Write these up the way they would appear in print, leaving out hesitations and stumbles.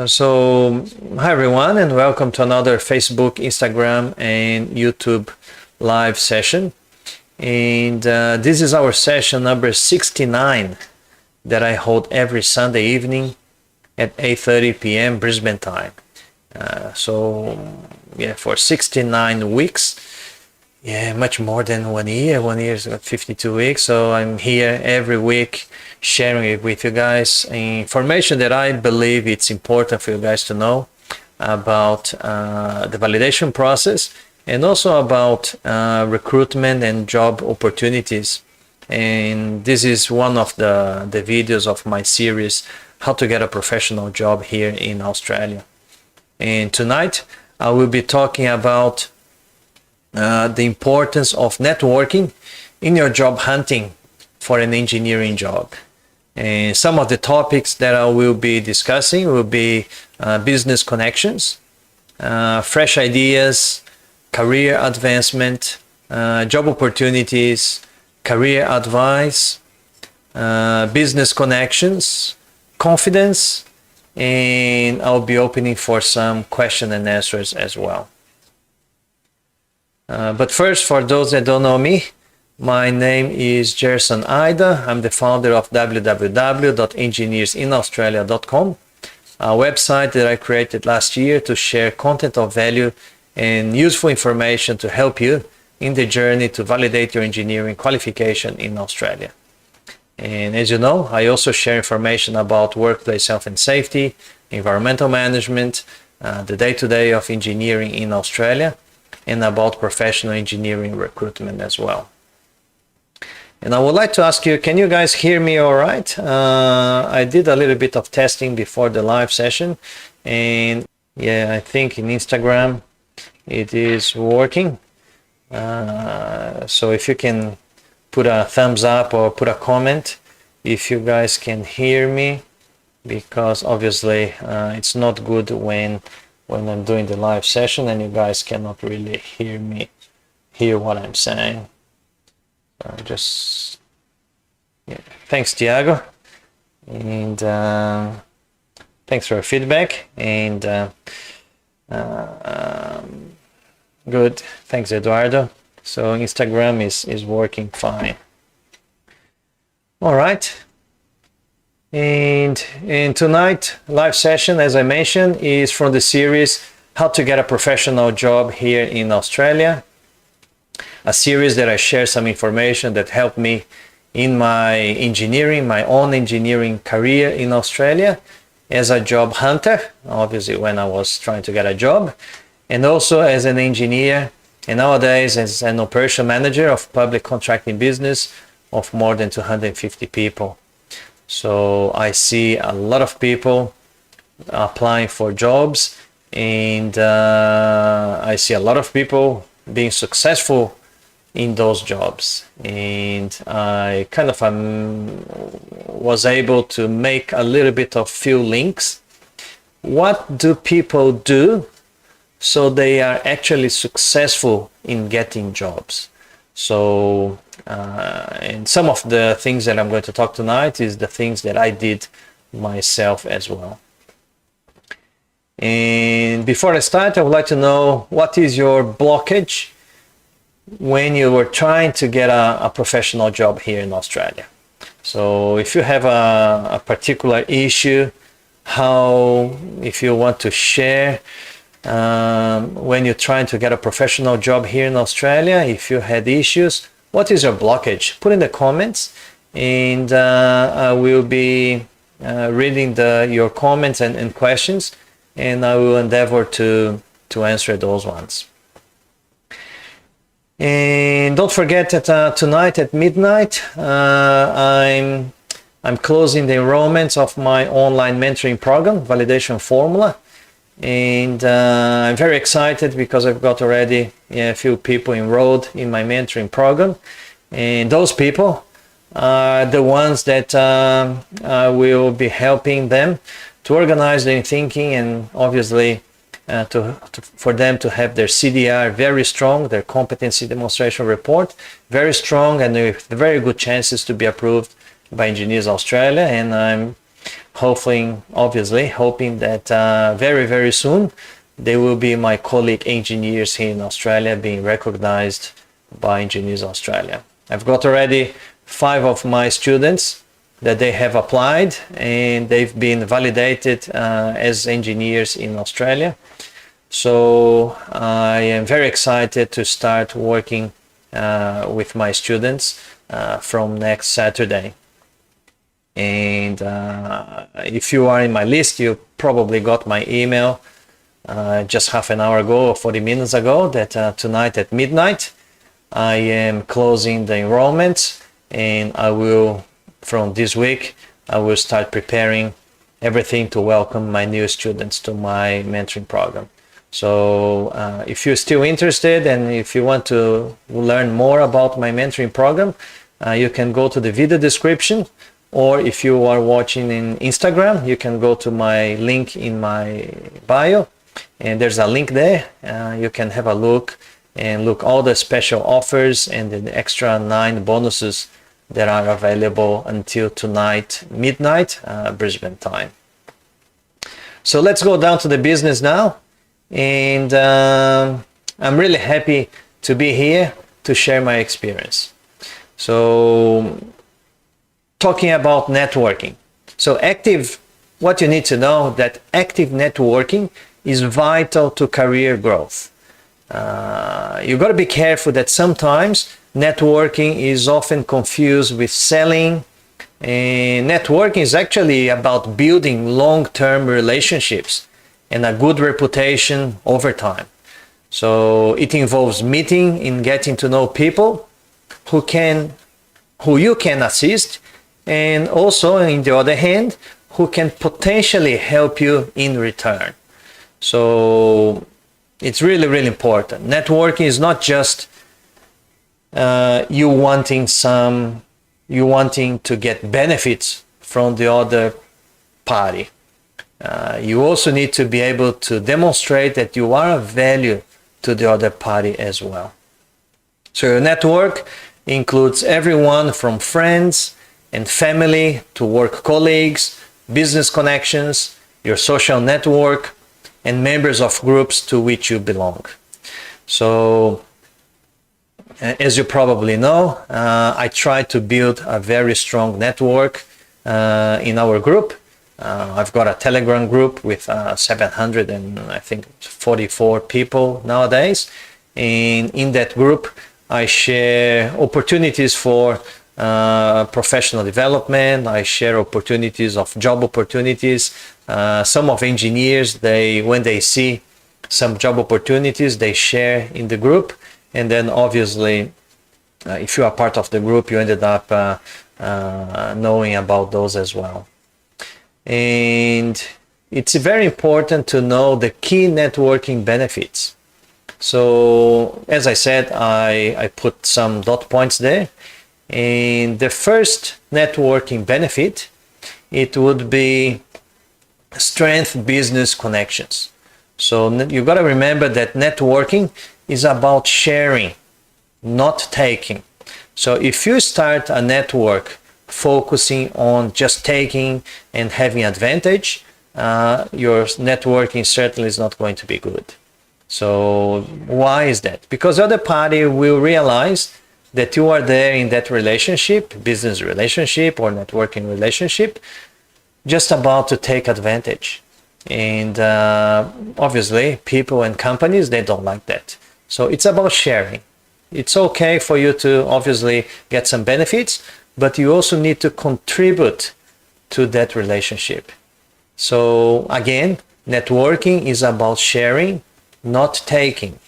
Hi everyone, and welcome to another Facebook, Instagram, and YouTube live session. And this is our session number 69 that I hold every Sunday evening at 8:30 p.m. Brisbane time. For 69 weeks, much more than 1 year. 1 year is 52 weeks. So I'm here every week sharing it with you guys, information that I believe it's important for you guys to know about the validation process, and also about recruitment and job opportunities. And this is one of the videos of my series, How to Get a Professional Job Here in Australia. And tonight I will be talking about the importance of networking in your job hunting for an engineering job. And some of the topics that I will be discussing will be business connections, fresh ideas, career advancement, job opportunities, career advice, business connections, confidence, and I'll be opening for some question and answers as well. But first, for those that don't know me, my name is Gerson Ida. I'm the founder of www.engineersinaustralia.com, a website that I created last year to share content of value and useful information to help you in the journey to validate your engineering qualification in Australia. And as you know, I also share information about workplace health and safety, environmental management, the day-to-day of engineering in Australia, and about professional engineering recruitment as well. And I would like to ask you, can you guys hear me all right? I did a little bit of testing before the live session, and I think in Instagram it is working. So if you can put a thumbs up or put a comment if you guys can hear me, because obviously it's not good when I'm doing the live session and you guys cannot really hear what I'm saying. Thanks, Tiago, and thanks for your feedback, and good, thanks, Eduardo. So Instagram is working fine. All right, and tonight live session, as I mentioned, is from the series How to Get a Professional Job Here in Australia, a series that I share some information that helped me in my own engineering career in Australia as a job hunter, obviously when I was trying to get a job, and also as an engineer, and nowadays as an operation manager of public contracting business of more than 250 people. So I see a lot of people applying for jobs, and I see a lot of people being successful in those jobs, and I kind of was able to make a little bit of few links. What do people do so they are actually successful in getting jobs? So and some of the things that I'm going to talk tonight is the things that I did myself as well. And before I start, I would like to know, what is your blockage when you were trying to get a professional job here in Australia? So if you have a particular issue, if you want to share when you're trying to get a professional job here in Australia, if you had issues, what is your blockage? Put in the comments, and I will be reading your comments and questions, and I will endeavor to answer those ones. And don't forget that tonight at midnight, I'm closing the enrollments of my online mentoring program, Validation Formula. And I'm very excited because I've got already a few people enrolled in my mentoring program. And those people are the ones that I will be helping them to organize their thinking, and obviously for them to have their CDR very strong, their competency demonstration report very strong, and with very good chances to be approved by Engineers Australia. And I'm Hopefully, obviously, hoping that very, very soon they will be my colleague engineers here in Australia, being recognized by Engineers Australia. I've got already 5 of my students that they have applied and they've been validated as engineers in Australia. So I am very excited to start working with my students from next Saturday. And if you are in my list, you probably got my email just half an hour ago or 40 minutes ago that tonight at midnight I am closing the enrollments, and I will, from this week, I will start preparing everything to welcome my new students to my mentoring program. So if you're still interested and if you want to learn more about my mentoring program, you can go to the video description, or if you are watching in Instagram, you can go to my link in my bio, and there's a link there. You can have a look and look all the special offers and the extra 9 bonuses that are available until tonight midnight Brisbane time. So let's go down to the business now, and I'm really happy to be here to share my experience. So talking about networking. So what you need to know that active networking is vital to career growth. You got to be careful that sometimes networking is often confused with selling, and networking is actually about building long-term relationships and a good reputation over time. So it involves meeting and getting to know people who you can assist, and also, on the other hand, who can potentially help you in return. So it's really, really important. Networking is not just you wanting to get benefits from the other party. You also need to be able to demonstrate that you are of value to the other party as well. So your network includes everyone from friends and family to work colleagues, business connections, your social network, and members of groups to which you belong. So, as you probably know, I try to build a very strong network in our group. I've got a Telegram group with 744 people nowadays. And in that group, I share opportunities for professional development. I share opportunities of job opportunities. Some of engineers, when they see some job opportunities, they share in the group. And then obviously, if you are part of the group, you ended up knowing about those as well. And it's very important to know the key networking benefits. So as I said, I put some dot points there. And the first networking benefit, it would be strength business connections. So you got to remember that networking is about sharing, not taking. So if you start a network focusing on just taking and having advantage, your networking certainly is not going to be good. So why is that? Because the other party will realize that you are there in that relationship, business relationship or networking relationship, just about to take advantage. And obviously, people and companies, they don't like that. So it's about sharing. It's okay for you to obviously get some benefits, but you also need to contribute to that relationship. So again, networking is about sharing, not taking.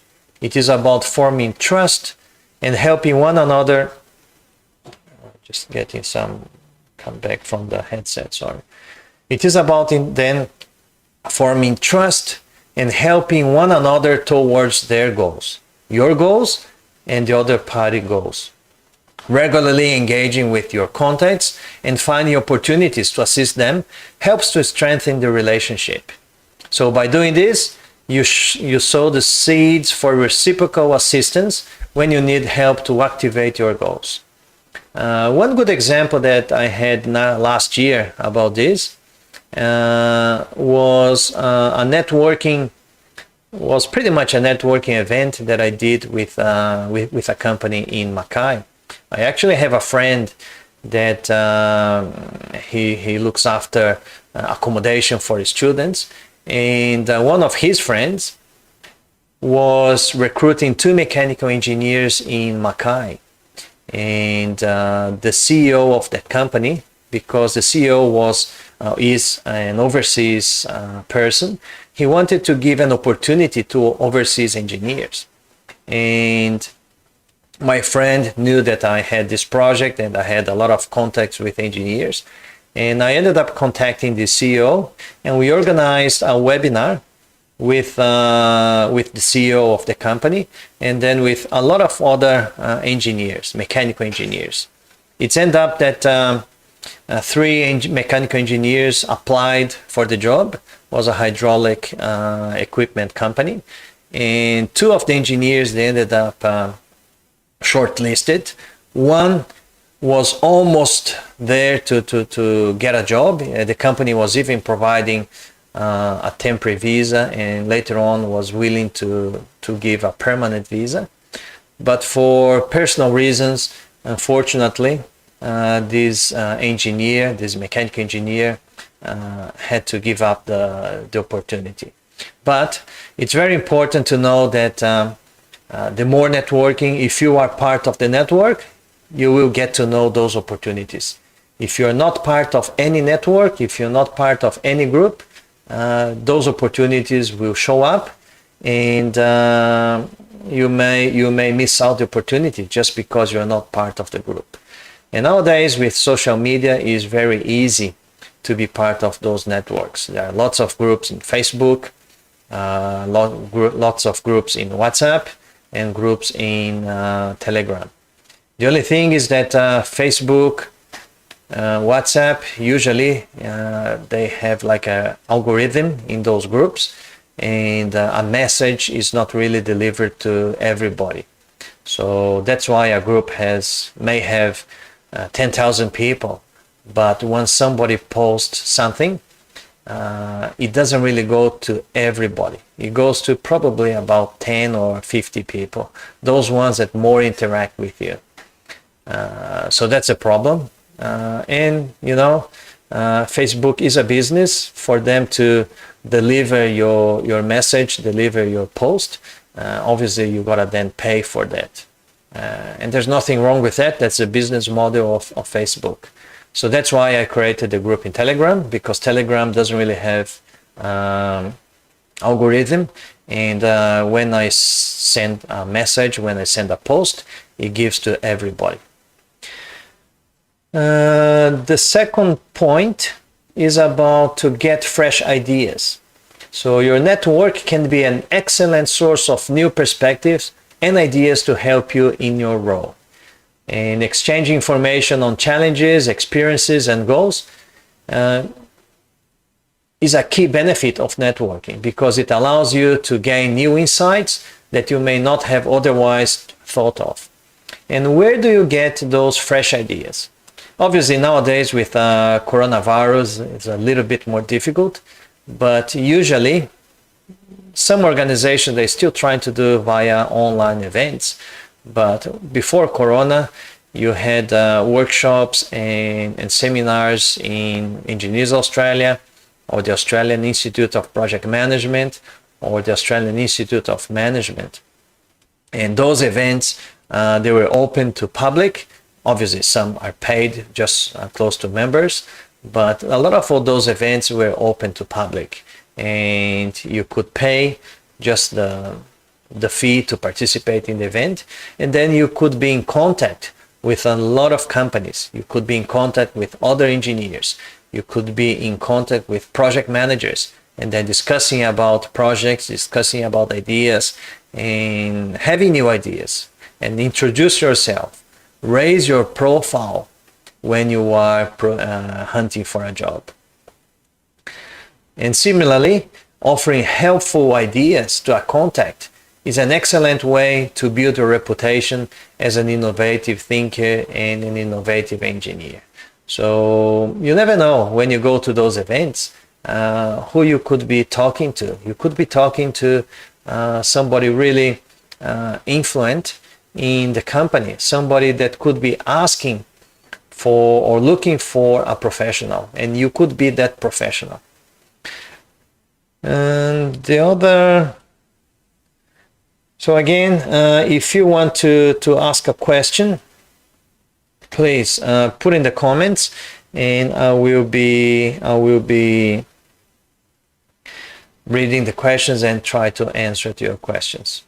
It is about forming trust and helping one another. Just getting some, come back from the headset, sorry. It is about then forming trust and helping one another towards their goals, your goals and the other party goals. Regularly engaging with your contacts and finding opportunities to assist them helps to strengthen the relationship. So by doing this, you sow the seeds for reciprocal assistance when you need help to activate your goals. One good example that I had last year about this was pretty much a networking event that I did with a company in Mackay. I actually have a friend that he looks after accommodation for his students, and one of his friends was recruiting 2 mechanical engineers in Mackay, and the CEO of that company, because the CEO is an overseas person, he wanted to give an opportunity to overseas engineers. And my friend knew that I had this project and I had a lot of contacts with engineers. And I ended up contacting the CEO, and we organized a webinar with the CEO of the company, and then with a lot of other engineers, mechanical engineers. It's ended up that 3 mechanical engineers applied for the job. It was a hydraulic equipment company, and 2 of the engineers, they ended up shortlisted. One was almost there to get a job. The company was even providing a temporary visa, and later on was willing to give a permanent visa. But for personal reasons, unfortunately, this mechanical engineer, had to give up the opportunity. But it's very important to know that the more networking, if you are part of the network, you will get to know those opportunities. If you're not part of any network, if you're not part of any group, those opportunities will show up, and you may miss out the opportunity just because you're not part of the group. And nowadays with social media, it's very easy to be part of those networks. There are lots of groups in Facebook, lots of groups in WhatsApp, and groups in Telegram. The only thing is that Facebook, WhatsApp, usually they have like an algorithm in those groups, and a message is not really delivered to everybody. So that's why a group may have 10,000 people, but when somebody posts something, it doesn't really go to everybody. It goes to probably about 10 or 50 people, those ones that more interact with you. So that's a problem. And Facebook is a business. For them to deliver your message, deliver your post, obviously you gotta then pay for that. And there's nothing wrong with that. That's a business model of Facebook. So that's why I created a group in Telegram, because Telegram doesn't really have algorithm. And when I send a message, when I send a post, it gives to everybody. The second point is about to get fresh ideas. So your network can be an excellent source of new perspectives and ideas to help you in your role. And exchanging information on challenges, experiences, and goals is a key benefit of networking, because it allows you to gain new insights that you may not have otherwise thought of. And where do you get those fresh ideas? Obviously, nowadays with coronavirus, it's a little bit more difficult, but usually some organizations, they're still trying to do via online events. But before Corona, you had workshops and seminars in Engineers Australia, or the Australian Institute of Project Management, or the Australian Institute of Management. And those events, they were open to public. Obviously, some are paid, just close to members, but a lot of all those events were open to public, and you could pay just the fee to participate in the event, and then you could be in contact with a lot of companies. You could be in contact with other engineers. You could be in contact with project managers, and then discussing about projects, discussing about ideas, and having new ideas, and introduce yourself. Raise your profile when you are hunting for a job. And similarly, offering helpful ideas to a contact is an excellent way to build a reputation as an innovative thinker and an innovative engineer. So you never know when you go to those events. who you could be talking to. You could be talking to somebody really influent in the company, somebody that could be asking for or looking for a professional, and you could be that professional. And the other, so again, if you want to ask a question, please put in the comments, and I will be reading the questions and try to answer to your questions.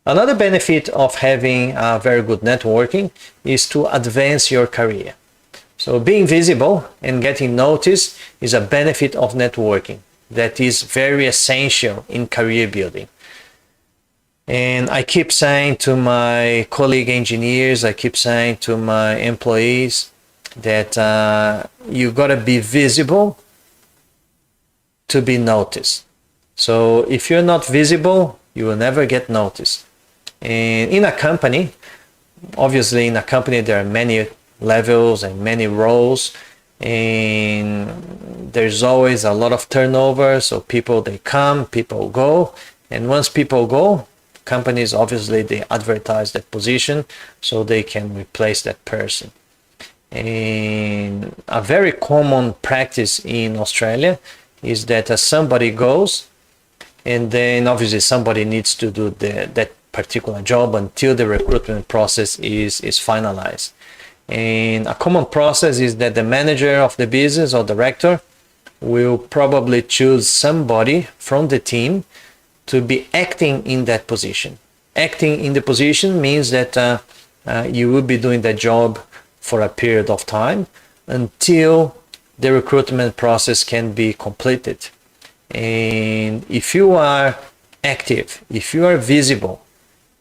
Another benefit of having a very good networking is to advance your career. So being visible and getting noticed is a benefit of networking that is very essential in career building. And I keep saying to my colleague engineers, I keep saying to my employees that you gotta be visible to be noticed. So if you're not visible, you will never get noticed. And in a company, obviously in a company there are many levels and many roles, and there's always a lot of turnover. So people, they come, people go, and once people go, companies obviously they advertise that position so they can replace that person. And a very common practice in Australia is that somebody goes, and then obviously somebody needs to do that particular job until the recruitment process is finalized. And a common process is that the manager of the business or director will probably choose somebody from the team to be acting in that position. Acting in the position means that you will be doing that job for a period of time until the recruitment process can be completed. And if you are active, if you are visible,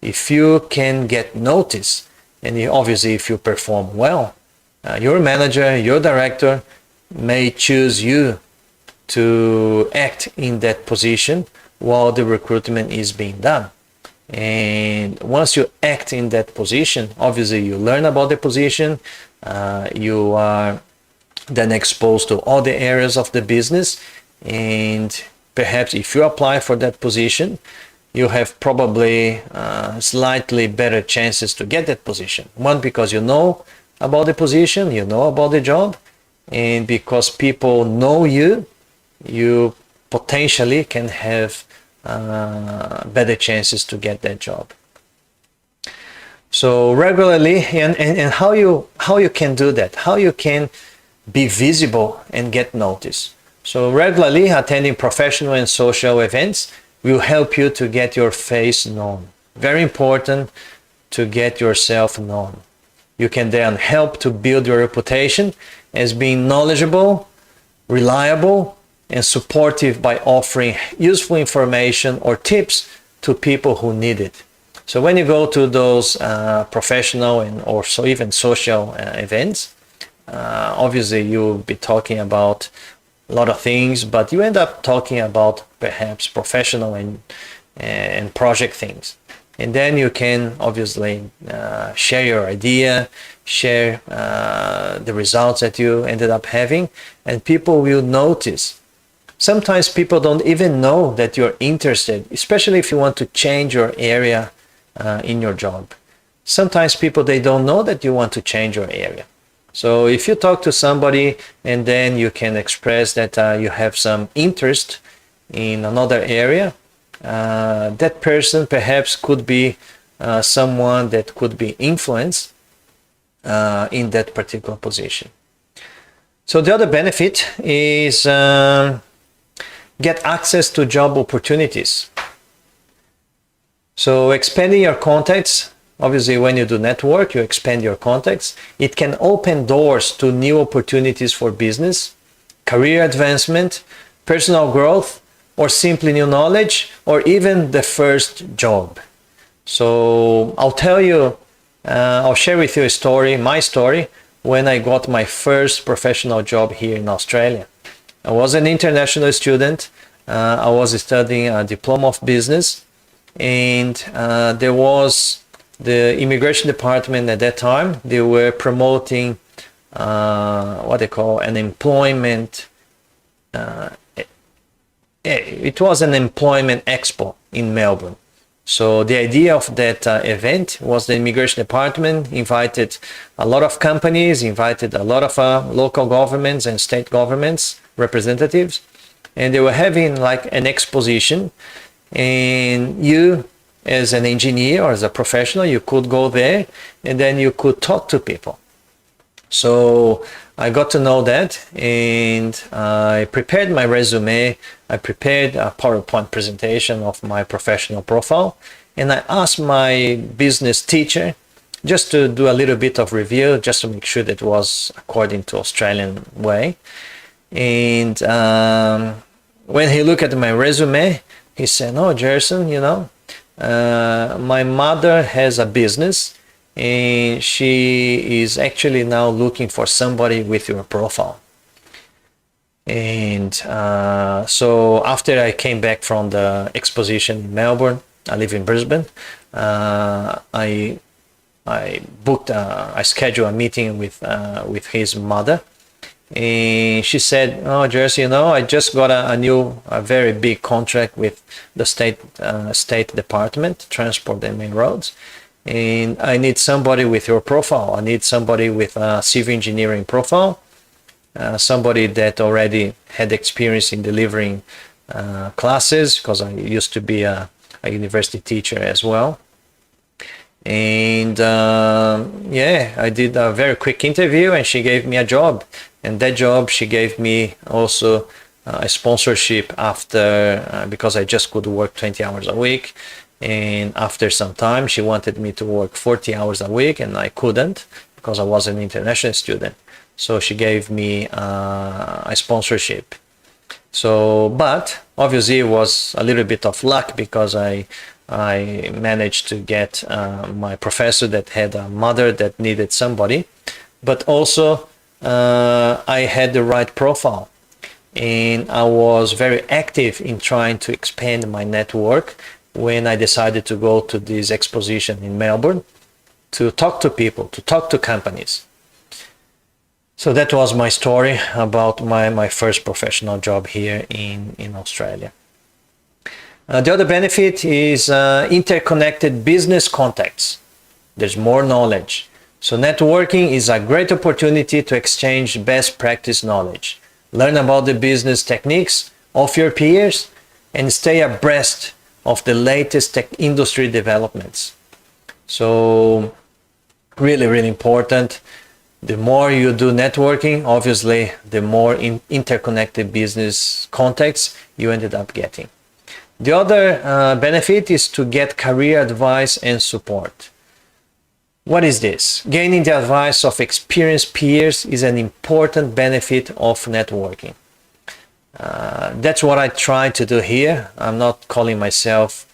if you can get noticed, and obviously if you perform well, your manager, your director may choose you to act in that position while the recruitment is being done. And once you act in that position, obviously you learn about the position, you are then exposed to all the areas of the business, and perhaps if you apply for that position, you have probably slightly better chances to get that position. One, because you know about the position, you know about the job, and because people know you, you potentially can have better chances to get that job. So regularly, and how you can do that, how you can be visible and get noticed. So regularly attending professional and social events will help you to get your face known. Very important to get yourself known. You can then help to build your reputation as being knowledgeable, reliable, and supportive by offering useful information or tips to people who need it. So when you go to those professional and also even social events, obviously you'll be talking about a lot of things, but you end up talking about perhaps professional and project things. And then you can obviously share your idea, share the results that you ended up having, and people will notice. Sometimes people don't even know that you're interested, especially if you want to change your area in your job. Sometimes people, they don't know that you want to change your area. So if you talk to somebody and then you can express that you have some interest in another area, that person perhaps could be someone that could be influenced in that particular position. So the other benefit is get access to job opportunities. So expanding your contacts, obviously when you do network, you expand your contacts. It can open doors to new opportunities for business, career advancement, personal growth, or simply new knowledge, or even the first job. So I'll tell you, I'll share with you a story, my story, when I got my first professional job here in Australia. I was an international student. I was studying a diploma of business, and there was the immigration department at that time. They were promoting what they call an employment it was an employment expo in Melbourne. So the idea of that event was the immigration department invited a lot of companies, invited a lot of local governments and state governments representatives, and they were having like an exposition, and you as an engineer or as a professional, you could go there and then you could talk to people. So I got to know that, and I prepared my resume. I prepared a PowerPoint presentation of my professional profile, and I asked my business teacher just to do a little bit of review, just to make sure that it was according to Australian way. And when he looked at my resume, he said, "Oh, Gerson, my mother has a business, and she is actually now looking for somebody with your profile." And so after I came back from the exposition in Melbourne, I live in Brisbane, I scheduled a meeting with his mother, and she said, "Oh, Jersey, I just got a very big contract with the state department, transport and main roads, and I need somebody with your profile. I need somebody with a civil engineering profile, somebody that already had experience in delivering classes, because I used to be a university teacher as well." And I did a very quick interview, and she gave me a job. And that job, she gave me also a sponsorship after, because I just could work 20 hours a week. And after some time, she wanted me to work 40 hours a week, and I couldn't because I was an international student. So she gave me a sponsorship. So, but obviously it was a little bit of luck, because I managed to get my professor that had a mother that needed somebody, but also I had the right profile, and I was very active in trying to expand my network when I decided to go to this exposition in Melbourne to talk to people, to talk to companies. So that was my story about my first professional job here in Australia. The other benefit is interconnected business contacts. There's more knowledge. So networking is a great opportunity to exchange best practice knowledge, learn about the business techniques of your peers, and stay abreast of the latest tech industry developments. So really, really important. The more you do networking, obviously, the more interconnected business contacts you ended up getting. The other benefit is to get career advice and support. What is this? Gaining the advice of experienced peers is an important benefit of networking. That's what I try to do here. I'm not calling myself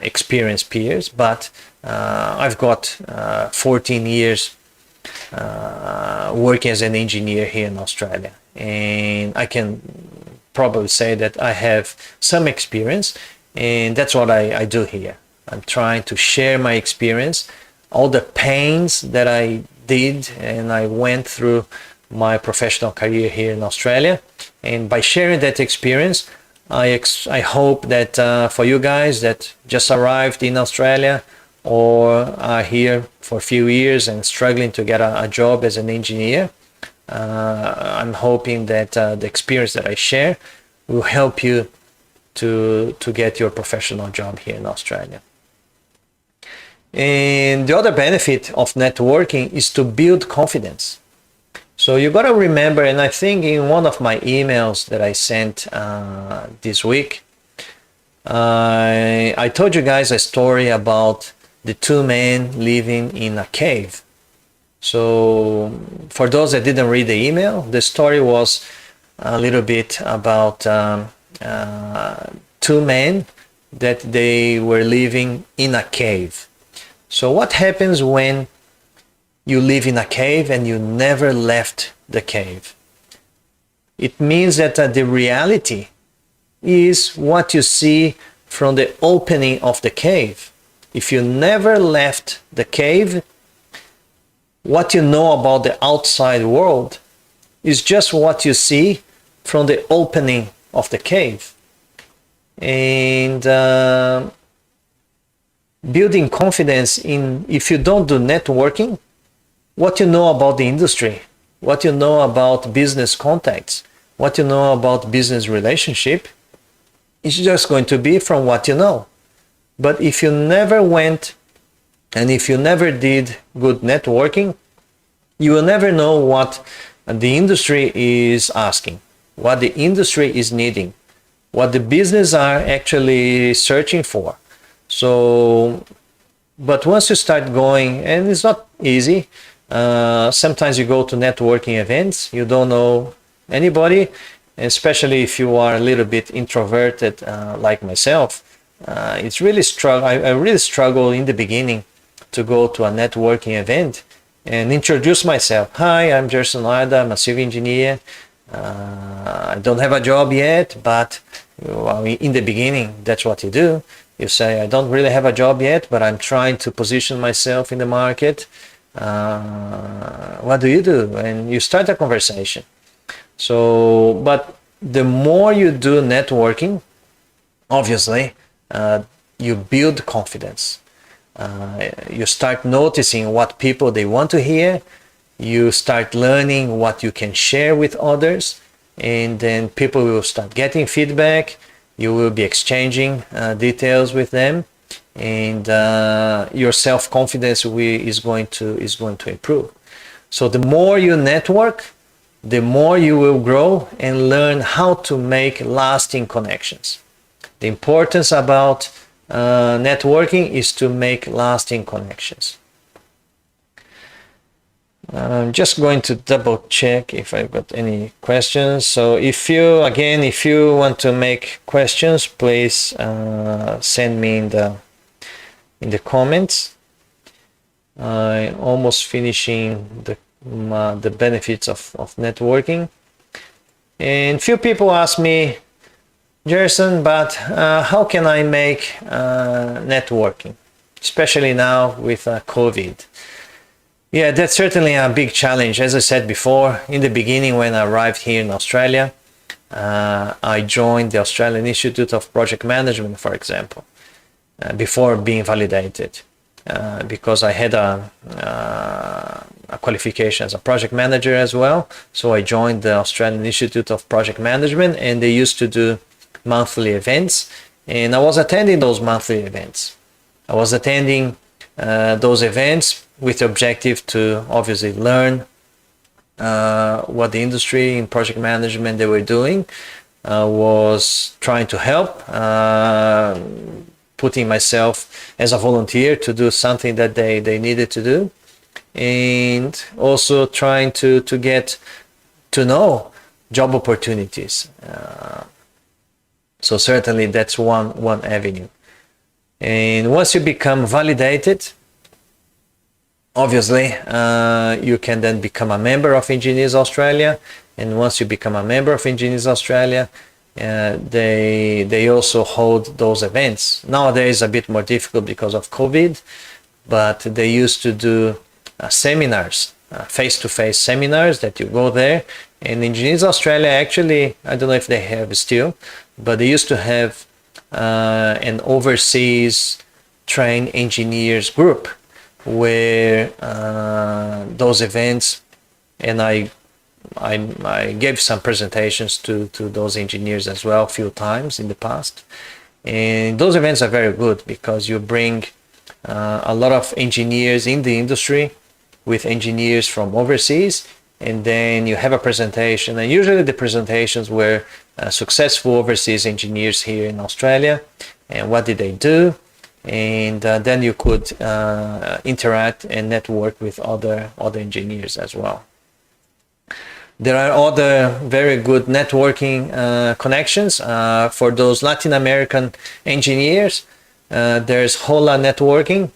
experienced peers, but I've got 14 years working as an engineer here in Australia, and I can probably say that I have some experience, and that's what I do here. I'm trying to share my experience, all the pains that I did and I went through my professional career here in Australia, and by sharing that experience, I hope that for you guys that just arrived in Australia or are here for a few years and struggling to get a job as an engineer, I'm hoping that the experience that I share will help you to get your professional job here in Australia. And the other benefit of networking is to build confidence. So you got to remember, and I think in one of my emails that I sent this week, I told you guys a story about the two men living in a cave. So for those that didn't read the email, the story was a little bit about two men that they were living in a cave. So what happens when you live in a cave and you never left the cave? It means that the reality is what you see from the opening of the cave. If you never left the cave, what you know about the outside world is just what you see from the opening of the cave. and building confidence in, if you don't do networking, what you know about the industry, what you know about business contacts, what you know about business relationship, is just going to be from what you know. But if you never went and if you never did good networking, you will never know what the industry is asking, what the industry is needing, what the business are actually searching for. So, but once you start going, and it's not easy, sometimes you go to networking events, you don't know anybody, especially if you are a little bit introverted like myself. It's really I really struggle in the beginning to go to a networking event and introduce myself. Hi, I'm Gerson Larda, I'm a civil engineer. I don't have a job yet, but in the beginning, that's what you do. You say, I don't really have a job yet, but I'm trying to position myself in the market. What do you do? And you start a conversation. So, but the more you do networking, obviously, you build confidence. You start noticing what people they want to hear. You start learning what you can share with others, and then people will start getting feedback. You will be exchanging details with them, and your self-confidence is going to improve. So the more you network, the more you will grow and learn how to make lasting connections. The importance about networking is to make lasting connections. I'm just going to double check if I've got any questions. So if you want to make questions, please send me in the comments. I'm almost finishing the benefits of networking. And few people ask me, Gerson, but how can I make networking, especially now with COVID? Yeah, that's certainly a big challenge. As I said before, in the beginning when I arrived here in Australia, I joined the Australian Institute of Project Management, for example, before being validated, because I had a qualification as a project manager as well. So I joined the Australian Institute of Project Management, and they used to do monthly events, and I was attending those monthly events. I was attending those events with the objective to obviously learn what the industry in project management they were doing, was trying to help, putting myself as a volunteer to do something that they needed to do, and also trying to get to know job opportunities. So certainly that's one avenue. And once you become validated, obviously you can then become a member of Engineers Australia. And once you become a member of Engineers Australia, they also hold those events. Nowadays a bit more difficult because of COVID, but they used to do seminars, face-to-face seminars that you go there. And Engineers Australia, actually, I don't know if they have still, but they used to have an overseas trained engineers group where those events, and I gave some presentations to those engineers as well a few times in the past. And those events are very good because you bring a lot of engineers in the industry with engineers from overseas, and then you have a presentation, and usually the presentations were successful overseas engineers here in Australia, and what did they do, and then you could interact and network with other engineers as well. There are other very good networking connections for those Latin American engineers. There's Hola Networking,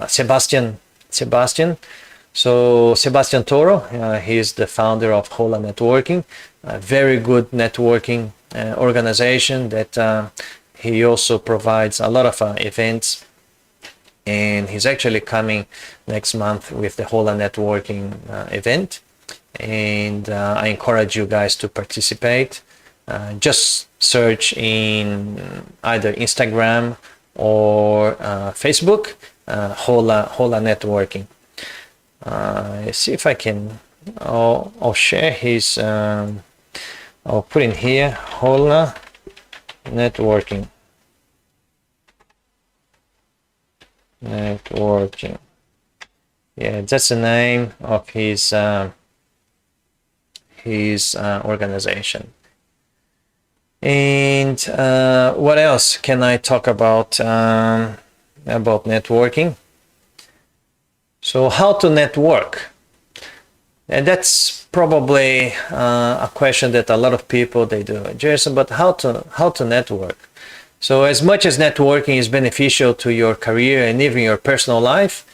Sebastian. So Sebastian Toro, he is the founder of Hola Networking, a very good networking organization that he also provides a lot of events, and he's actually coming next month with the Hola Networking event, and I encourage you guys to participate. just search in either Instagram or Facebook, Hola Networking. See if I can. I'll share his. I'll put in here Hola Networking. Networking. Yeah, that's the name of his organization. And what else can I talk about networking? So how to network? And that's probably a question that a lot of people they do. Jason, but how to network? So as much as networking is beneficial to your career and even your personal life,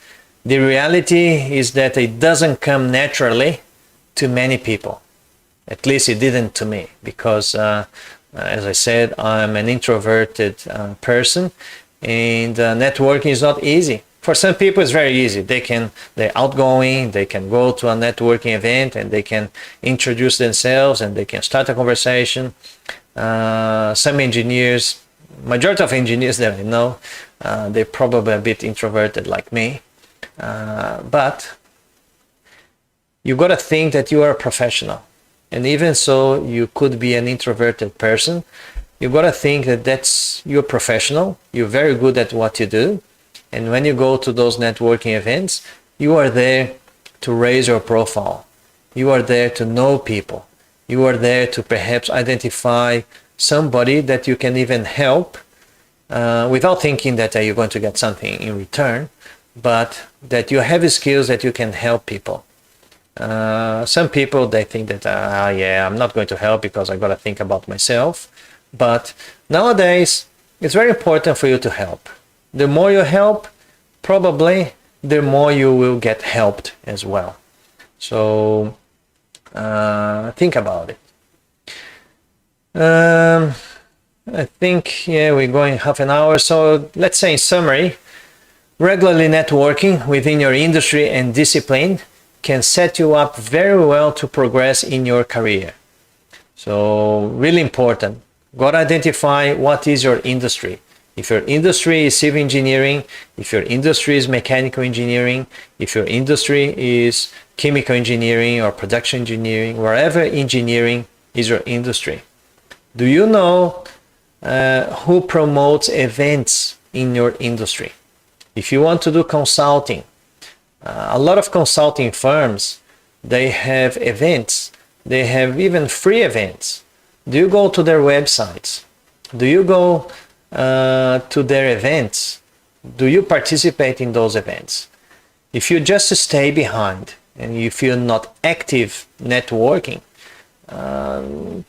the reality is that it doesn't come naturally to many people. At least it didn't to me, because as I said, I'm an introverted person, and networking is not easy. For some people, it's very easy. They're outgoing, they can go to a networking event and they can introduce themselves and they can start a conversation. Some engineers, majority of engineers that I know, they're probably a bit introverted like me. But you got to think that you are a professional. And even so, you could be an introverted person. You got to think that you're professional. You're very good at what you do. And when you go to those networking events, you are there to raise your profile. You are there to know people. You are there to perhaps identify somebody that you can even help without thinking that you're going to get something in return, but that you have skills that you can help people. Some people, they think that, yeah, I'm not going to help because I got to think about myself. But nowadays, it's very important for you to help. The more you help, probably the more you will get helped as well. So think about it. I think, yeah, we're going half an hour. So let's say in summary, regularly networking within your industry and discipline can set you up very well to progress in your career. So really important. Got to identify what is your industry. If your industry is civil engineering, if your industry is mechanical engineering, if your industry is chemical engineering or production engineering, wherever engineering is your industry. Do you know who promotes events in your industry? If you want to do consulting, a lot of consulting firms, they have events. They have even free events. Do you go to their websites? Do you go to their events? Do you participate in those events? If you just stay behind and if you're not active networking,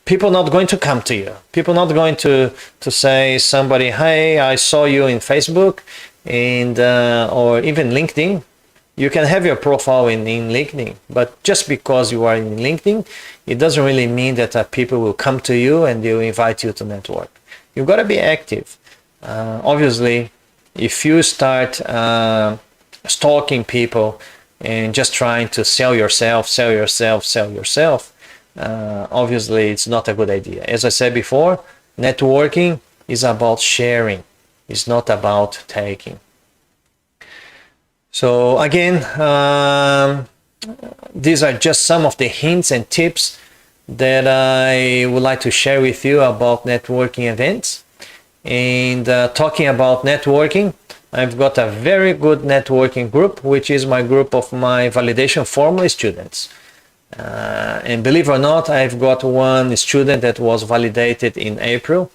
people not going to come to you. People not going to say somebody, hey, I saw you in Facebook and or even LinkedIn. You can have your profile in LinkedIn, but just because you are in LinkedIn, it doesn't really mean that people will come to you and they will invite you to network. You've got to be active. Obviously, if you start stalking people and just trying to sell yourself, obviously it's not a good idea. As I said before, networking is about sharing. It's not about taking. So again, these are just some of the hints and tips that I would like to share with you about networking events. And talking about networking, I've got a very good networking group, which is my group of my validation formula students. And believe it or not, I've got one student that was validated in April,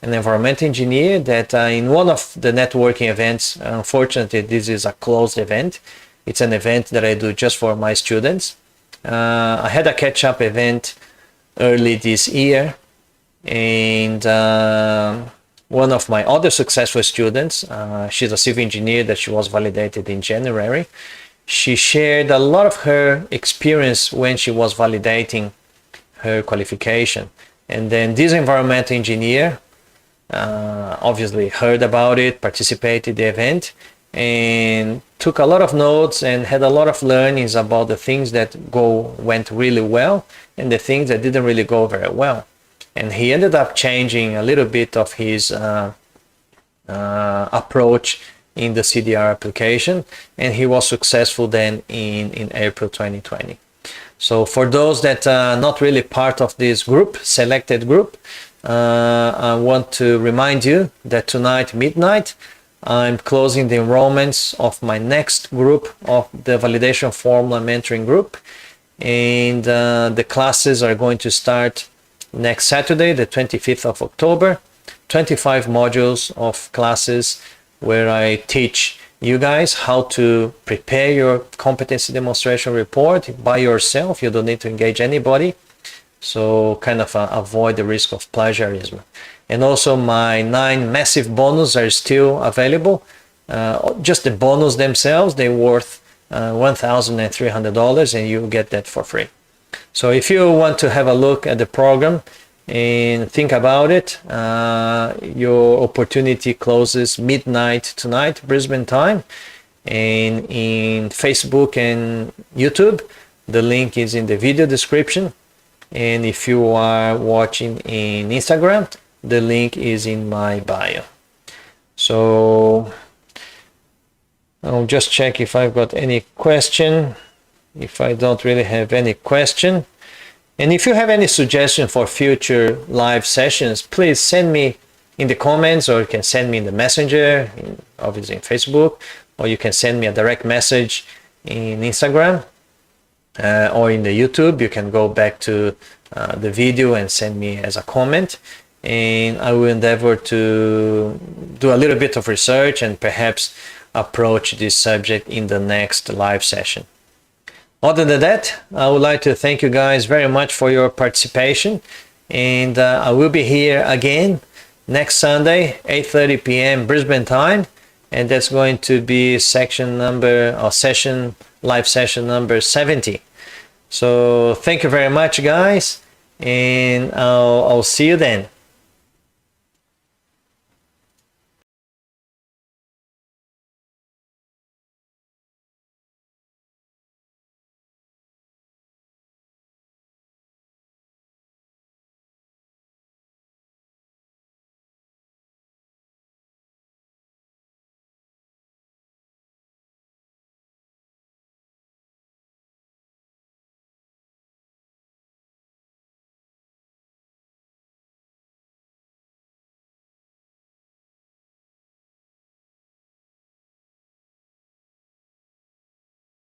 an environmental engineer that in one of the networking events, unfortunately this is a closed event. It's an event that I do just for my students. I had a catch-up event early this year, and one of my other successful students, she's a civil engineer that she was validated in January. She shared a lot of her experience when she was validating her qualification. And then this environmental engineer obviously heard about it, participated in the event, and took a lot of notes and had a lot of learnings about the things that went really well and the things that didn't really go very well. and he ended up changing a little bit of his approach in the CDR application, and he was successful then in April 2020. So for those that are not really part of this group, selected group, I want to remind you that tonight midnight I'm closing the enrollments of my next group of the validation formula mentoring group, and the classes are going to start next Saturday, the 25th of October. 25 modules of classes where I teach you guys how to prepare your competency demonstration report by yourself. You don't need to engage anybody, so kind of avoid the risk of plagiarism. And also my 9 massive bonus are still available. Just the bonus themselves, they're worth $1,300, and you get that for free. So if you want to have a look at the program and think about it, your opportunity closes midnight tonight, Brisbane time, and in Facebook and YouTube, the link is in the video description, and if you are watching in Instagram, the link is in my bio. So I'll just check if I've got any question. If I don't really have any question, and if you have any suggestion for future live sessions, please send me in the comments, or you can send me in the messenger, obviously in Facebook, or you can send me a direct message in Instagram, or in the YouTube. You can go back to the video and send me as a comment, and I will endeavor to do a little bit of research and perhaps approach this subject in the next live session. Other than that, I would like to thank you guys very much for your participation, and I will be here again next Sunday, 8:30 p.m. Brisbane time, and that's going to be live session number 70. So thank you very much, guys, and I'll see you then.